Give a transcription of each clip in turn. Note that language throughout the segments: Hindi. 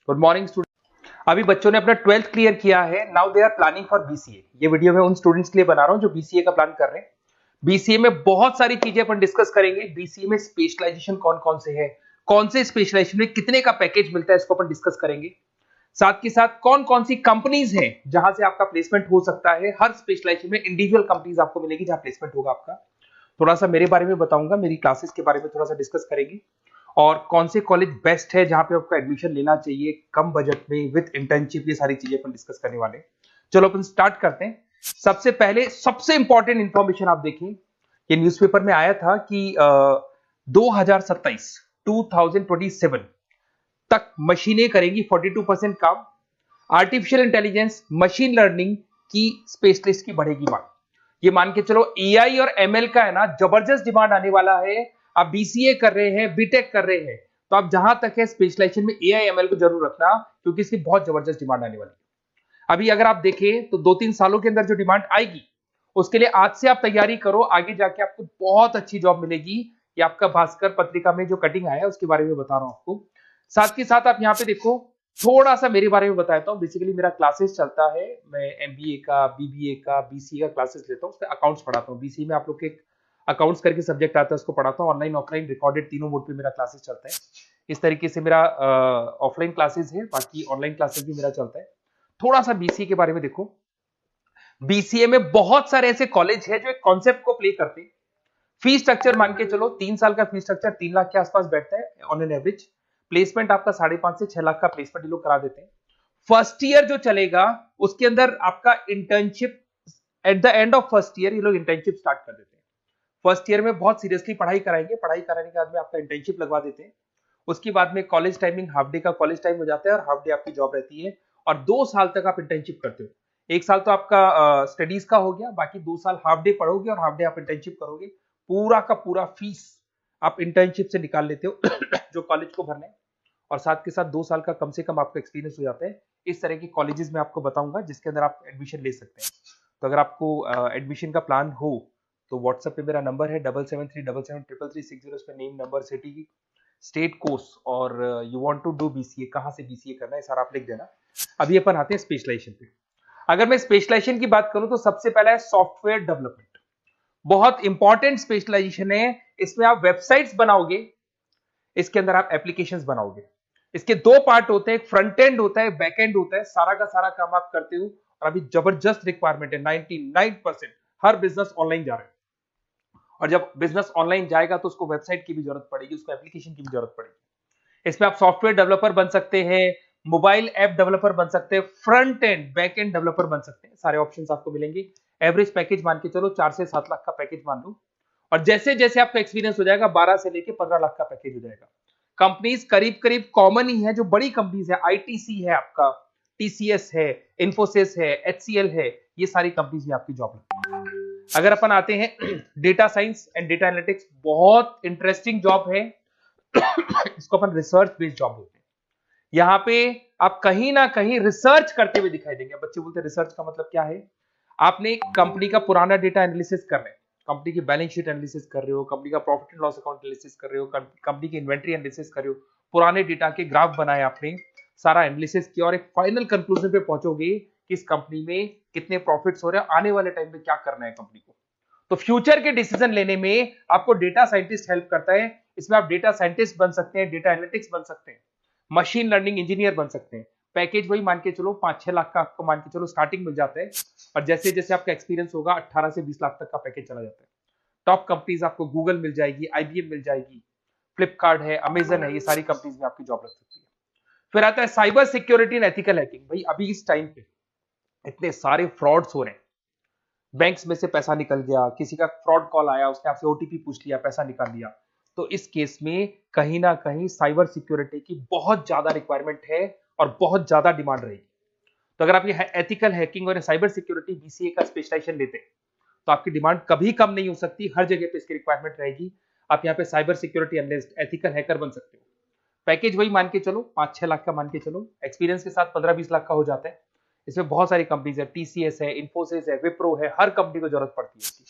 Good morning student. अभी बच्चों ने अपना 12th क्लियर किया है। Now they are planning for BCA. ये वीडियो मैं उन स्टूडेंट्स के लिए बना रहा हूं जो बीसीए का प्लान कर रहे हैं। बीसीए में बहुत सारी चीजें अपन डिस्कस करेंगे। बीसीए में स्पेशलाइजेशन कौन कौन से है, कौन से स्पेशलाइजेशन में कितने का पैकेज मिलता है, इसको अपन डिस्कस करेंगे। साथ के साथ कौन कौन सी कंपनीज हैं जहां से आपका प्लेसमेंट हो सकता है। हर स्पेशलाइजेशन में इंडिविजुअल कंपनीज आपको मिलेगी जहां प्लेसमेंट होगा आपका। थोड़ा सा मेरे बारे में बताऊंगा, मेरी क्लासेस के बारे में थोड़ा सा डिस्कस करेंगे और कौन से कॉलेज बेस्ट है जहां पे आपको एडमिशन लेना चाहिए कम बजट में विद इंटर्नशिप। ये सारी चीजें अपन डिस्कस करने वाले हैं। चलो अपन स्टार्ट करते हैं। सबसे पहले सबसे इंपॉर्टेंट इंफॉर्मेशन आप देखिए, ये न्यूज़पेपर में आया था कि 2027 तक मशीनें करेंगी 42% काम। आर्टिफिशियल इंटेलिजेंस, मशीन लर्निंग की स्पेशलिस्ट की बढ़ेगी मांग। ये मान के चलो एआई और एमएल का है ना जबरदस्त डिमांड आने वाला है। आप बीसीए कर रहे हैं, बीटेक कर रहे हैं, तो आप जहां तक है स्पेशलाइजेशन में एआई एमएल को जरूर रखना, क्योंकि इसकी बहुत जबरदस्त डिमांड आने वाली है। अभी अगर आप देखें तो 2-3 सालों के अंदर जो डिमांड आएगी उसके लिए आज से आप तैयारी करो, आगे जाके आपको बहुत अच्छी जॉब मिलेगी। ये आपका भास्कर पत्रिका में जो कटिंग आया है उसके बारे में बता रहा हूं आपको। साथ के साथ आप यहाँ पे देखो, थोड़ा सा मेरे बारे में बताता हूँ। बेसिकली मेरा क्लासेस चलता है, मैं एमबीए का, बीबीए का, बीसीए का क्लासेस लेता हूँ, उसमें अकाउंट्स पढ़ाता हूँ। बीसीए में आप लोग के अकाउंट्स करके सब्जेक्ट आता है, उसको पढ़ाता हूँ। ऑनलाइन ऑफलाइन रिकॉर्डेड तीनों मोड पे मेरा क्लासेस चलता है। इस तरीके से मेरा ऑफलाइन क्लासेस है, बाकी ऑनलाइन क्लासेस भी मेरा चलता है। थोड़ा सा बीसीए के बारे में देखो। बीसीए में बहुत सारे ऐसे कॉलेज है जो एक कॉन्सेप्ट को प्ले करते हैं। फीस स्ट्रक्चर मान के चलो 3 साल का फीस स्ट्रक्चर 3 लाख के आसपास बैठता है ऑन एन एवरेज। प्लेसमेंट आपका 5.5 से 6 लाख का प्लेसमेंट ये लोग करा देते हैं। फर्स्ट ईयर जो चलेगा उसके अंदर आपका internship, at the end of first year ये लोग इंटर्नशिप स्टार्ट कर देते हैं। फर्स्ट ईयर में बहुत सीरियसली पढ़ाई कराएंगे, पढ़ाई कराने के बाद में आपका इंटर्नशिप लगवा देते हैं। उसके बाद में कॉलेज टाइमिंग हाफ डे का कॉलेज टाइम हो जाता है और हाफ डे आपकी जॉब रहती है। और 2 साल तक आप इंटर्नशिप करते हो। 1 साल तो आपका स्टडीज का हो गया, बाकी 2 साल हाफ डे पढ़ोगे और हाफ डे आप इंटर्नशिप करोगे। पूरा का पूरा फीस आप इंटर्नशिप से निकाल लेते हो जो कॉलेज को भरना है। और साथ के साथ 2 साल का कम से कम आपका एक्सपीरियंस हो जाता है। इस तरह के कॉलेजेस में आपको बताऊंगा जिसके अंदर आप एडमिशन ले सकते हैं। तो अगर आपको एडमिशन का प्लान हो तो व्हाट्सएप पे मेरा नंबर है 7737733360। इस पे name, number, city, state, course और you want to do BCA, कहां से बीसीए करना है सारा आप लिख देना। अभी अपन आते हैं स्पेशलाइजेशन पे। अगर मैं स्पेशलाइजेशन की बात करूं तो सबसे पहला है सॉफ्टवेयर डेवलपमेंट। बहुत इंपॉर्टेंट स्पेशलाइजेशन है। इसमें आप वेबसाइट्स बनाओगे, इसके अंदर आप एप्लीकेशंस बनाओगे। इसके 2 पार्ट होते हैं, एक फ्रंट एंड होता है, बैक एंड होता है। सारा का सारा काम आप करते हो और अभी जबरदस्त रिक्वायरमेंट है। 99% हर बिजनेस ऑनलाइन जा रहा है और जब बिजनेस ऑनलाइन जाएगा तो उसको वेबसाइट की भी जरूरत पड़ेगी, उसको एप्लीकेशन की भी जरूरत पड़ेगी। इसमें आप सॉफ्टवेयर डेवलपर बन सकते हैं, मोबाइल ऐप डेवलपर बन सकते हैं, front end back end developer बन सकते हैं। सारे ऑप्शंस आपको मिलेंगे। एवरेज पैकेज मान के चलो 4 से 7 लाख का पैकेज मान लो। और जैसे जैसे आपका एक्सपीरियंस हो जाएगा 12 से लेके 15 लाख का पैकेज हो जाएगा। कंपनीज करीब करीब कॉमन ही है, जो बड़ी कंपनीज है, आईटीसी है आपका, टीसीएस है, इन्फोसिस है, एचसीएल है, ये सारी कंपनीज में आपकी जॉब लगती है। अगर अपन आते हैं data science and data analytics, बहुत इंटरेस्टिंग जॉब है। इसको अपन रिसर्च बेस्ड जॉब बोलते हैं। यहाँ पे आप कहीं ना कहीं रिसर्च करते हुए दिखाई देंगे। बच्चे बोलते हैं रिसर्च का मतलब क्या है? आपने कंपनी का पुराना डेटा एनालिसिस कर रहे हैं, कंपनी की बैलेंस शीट एनालिसिस कर रहे हो, कंपनी का profit and loss account analysis कर रहे हो, कंपनी की इन्वेंट्री एनालिसिस कर रहे हो, पुराने डेटा के ग्राफ बनाए आपने, सारा एनालिसिस किया और एक फाइनल कंक्लूजन पे पहुंचोगे कि इस कंपनी में कितने प्रॉफिट्स हो रहे हैं, आने वाले टाइम में क्या करना है कंपनी को। तो फ्यूचर के डिसीजन लेने में आपको डेटा साइंटिस्ट हेल्प करता है। इसमें आप डेटा साइंटिस्ट बन सकते हैं, डेटा एनालिटिक्स बन सकते हैं, मशीन लर्निंग इंजीनियर बन सकते हैं। पैकेज वही मान के चलो 5-6 लाख का आपको मान के चलो स्टार्टिंग मिल जाता है। और जैसे जैसे आपका एक्सपीरियंस होगा 18 से 20 लाख तक का पैकेज चला जाता है। टॉप कंपनीज आपको गूगल मिल जाएगी, आईबीएम मिल जाएगी, फ्लिपकार्ट है, अमेजन है, ये सारी कंपनीज में आपकी जॉब लग सकती है। फिर आता है cyber security and ethical hacking. भाई अभी इस टाइम पे इतने सारे फ्रॉड्स हो रहे हैं, बैंक्स में से पैसा निकल गया, किसी का फ्रॉड कॉल आया, उसने आपसे ओटीपी पूछ लिया, पैसा निकाल लिया। तो इस केस में कहीं ना कहीं साइबर सिक्योरिटी की बहुत ज्यादा रिक्वायरमेंट है और बहुत ज्यादा डिमांड रहेगी। तो अगर आप ये एथिकल हैकिंग और साइबर सिक्योरिटी बीसीए का स्पेशलाइजेशन लेते हैं तो आपकी डिमांड कभी कम नहीं हो सकती, हर जगह पे इसकी रिक्वायरमेंट रहेगी। आप यहाँ पे cyber security analyst, ethical hacker बन सकते हो। पैकेज वही मान के चलो 5-6 लाख का मान के चलो, एक्सपीरियंस के साथ 15-20 लाख का हो जाता है। इसमें बहुत सारी कंपनीज है, टीसीएस है, इन्फोसिस है, विप्रो है, हर कंपनी को जरूरत पड़ती है इसकी।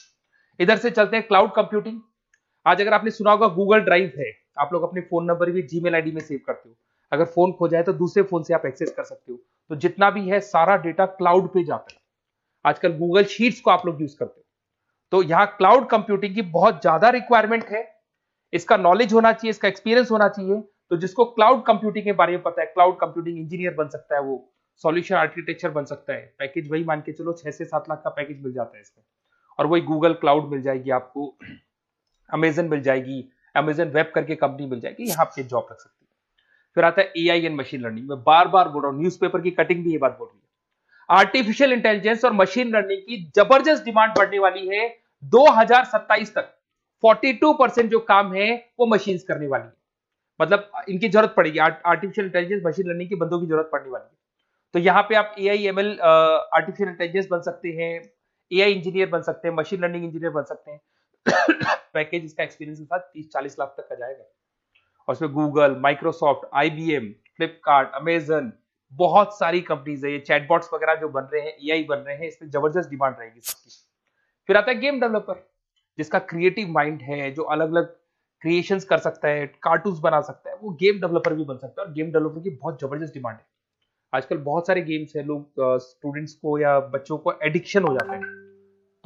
इधर से चलते हैं क्लाउड कंप्यूटिंग। आज अगर आपने सुना होगा गूगल ड्राइव है, आप लोग अपने फोन नंबर भी जीमेल आईडी में सेव करते हो। अगर फोन खो जाए तो दूसरे फोन से आप एक्सेस कर सकते हो। तो जितना भी है सारा डेटा क्लाउड पे जाता है। आजकल गूगल शीट्स को आप लोग यूज करते हो, तो यहाँ क्लाउड कंप्यूटिंग की बहुत ज्यादा रिक्वायरमेंट है। इसका नॉलेज होना चाहिए, इसका एक्सपीरियंस होना चाहिए। तो जिसको क्लाउड कंप्यूटिंग के बारे में पता है, क्लाउड कंप्यूटिंग इंजीनियर बन सकता है, वो सॉल्यूशन आर्किटेक्चर बन सकता है। पैकेज वही मान के चलो 6 से 7 लाख का पैकेज मिल जाता है इसमें, और वही गूगल क्लाउड मिल जाएगी आपको, अमेजन मिल जाएगी, अमेजन वेब करके कंपनी मिल जाएगी, यहाँ पे जॉब लग सकती है। फिर आता है एआई एंड मशीन लर्निंग। मैं बार बार बोल रहा हूँ, न्यूज़पेपर की कटिंग भी ये बात बोल रही है। आर्टिफिशियल इंटेलिजेंस और मशीन लर्निंग की जबरदस्त डिमांड बढ़ने वाली है 2027 तक। 42% जो काम है वो मशीन्स करने वाली है, मतलब इनकी जरूरत पड़ेगी। आर्टिफिशियल इंटेलिजेंस मशीन लर्निंग के बंदों की जरूरत पड़ने वाली है। तो यहाँ पे आप एआई एमएल आर्टिफिशियल इंटेलिजेंस बन सकते हैं, एआई इंजीनियर बन सकते हैं, मशीन लर्निंग इंजीनियर बन सकते हैं। पैकेज इसका एक्सपीरियंस के साथ 30-40 लाख तक का जाएगा। और उसमें Google, Microsoft, IBM, Flipkart, Amazon, बहुत सारी कंपनीज है। ये चैटबॉट्स वगैरह जो बन रहे हैं, एआई बन रहे हैं, इसमें जबरदस्त डिमांड रहेगी सबकी। फिर आता है गेम डेवलपर, जिसका क्रिएटिव माइंड है, जो अलग अलग क्रिएशंस कर सकता है, कार्टून्स बना सकता है, वो गेम डेवलपर भी बन सकता है। और गेम डेवलपर की बहुत जबरदस्त डिमांड है। आजकल बहुत सारे गेम्स है, लोग स्टूडेंट्स को या बच्चों को एडिक्शन हो जाता है,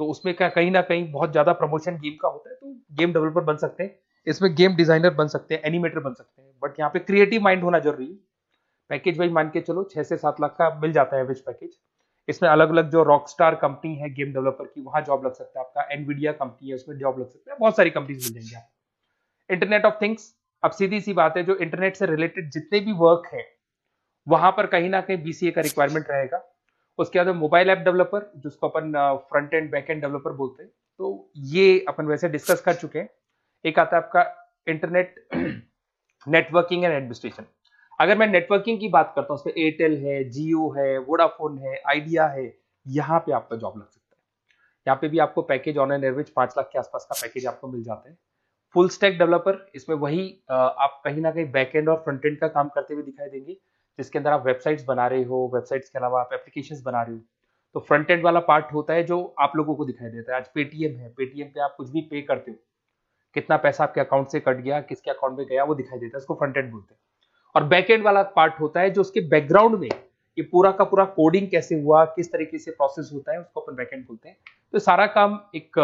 तो उसमें क्या कहीं ना कहीं बहुत ज्यादा प्रमोशन गेम का होता है। तो गेम डेवलपर बन सकते हैं, इसमें गेम डिजाइनर बन सकते हैं, एनिमेटर बन सकते हैं, बट यहाँ पे क्रिएटिव माइंड होना जरूरी है। पैकेज वही मान के चलो 6 से 7 लाख का मिल जाता है एवरेज पैकेज। इसमें अलग अलग जो रॉकस्टार कंपनी है गेम डेवलपर की, वहां जॉब लग सकता है आपका। एनवीडिया कंपनी है, उसमें जॉब लग सकता है। बहुत सारी कंपनीज मिल जाएंगी आपको। इंटरनेट ऑफ थिंग्स, अब सीधी सी बात है, जो इंटरनेट से रिलेटेड जितने भी वर्क है वहां पर कहीं ना कहीं बीसीए का रिक्वायरमेंट रहेगा। उसके बाद मोबाइल ऐप डेवलपर, जिसको अपन front end back end developer बोलते हैं, तो ये अपन वैसे डिस्कस कर चुके हैं। एक आता है आपका इंटरनेट नेटवर्किंग एंड एडमिनिस्ट्रेशन। अगर मैं नेटवर्किंग की बात करता हूँ, उसमें एयरटेल है, जियो है, वोडाफोन है, आइडिया है, यहाँ पे आपका जॉब लग सकता है। यहाँ पे भी आपको package on an average 5 lakh के आसपास का पैकेज आपको मिल जाता है। फुल स्टैक डेवलपर, इसमें वही आप कहीं ना कहीं बैक एंड और फ्रंट एंड का काम करते हुए दिखाई देंगे, जिसके अंदर आप वेबसाइट्स बना रहे हो, वेबसाइट्स के अलावा आप एप्लीकेशंस बना रहे हो। तो फ्रंट एंड वाला पार्ट होता है जो आप लोगों को दिखाई देता है। आज पेटीएम है, पेटीएम पे आप कुछ भी पे करते हो, कितना पैसा आपके अकाउंट से कट गया, किसके अकाउंट में गया, वो दिखाई देता है, उसको फ्रंट एंड बोलते हैं। और बैक एंड वाला पार्ट होता है जो उसके बैकग्राउंड में ये पूरा का पूरा कोडिंग कैसे हुआ, किस तरीके से प्रोसेस होता है, उसको अपन बैक एंड बोलते हैं। तो सारा काम एक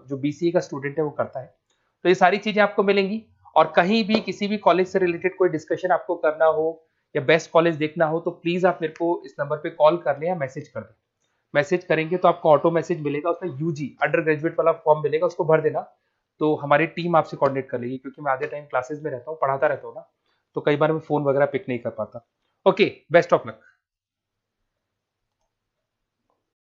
जो बीसीए का स्टूडेंट है वो करता है। तो ये सारी चीजें आपको मिलेंगी। और कहीं भी किसी भी कॉलेज से रिलेटेड कोई डिस्कशन आपको करना हो या बेस्ट कॉलेज देखना हो, तो प्लीज आप मेरे को इस नंबर पे कॉल कर लें या मैसेज कर दें। मैसेज करेंगे तो आपको ऑटो मैसेज मिलेगा, उसमें यूजी अंडर ग्रेजुएट वाला फॉर्म मिलेगा, उसको भर देना। तो हमारी टीम आपसे कोऑर्डिनेट कर लेगी, क्योंकि मैं आधे टाइम क्लासेस में रहता हूँ, पढ़ाता रहता हूँ ना, तो कई बार मैं फोन वगैरह पिक नहीं कर पाता। Okay, best of luck.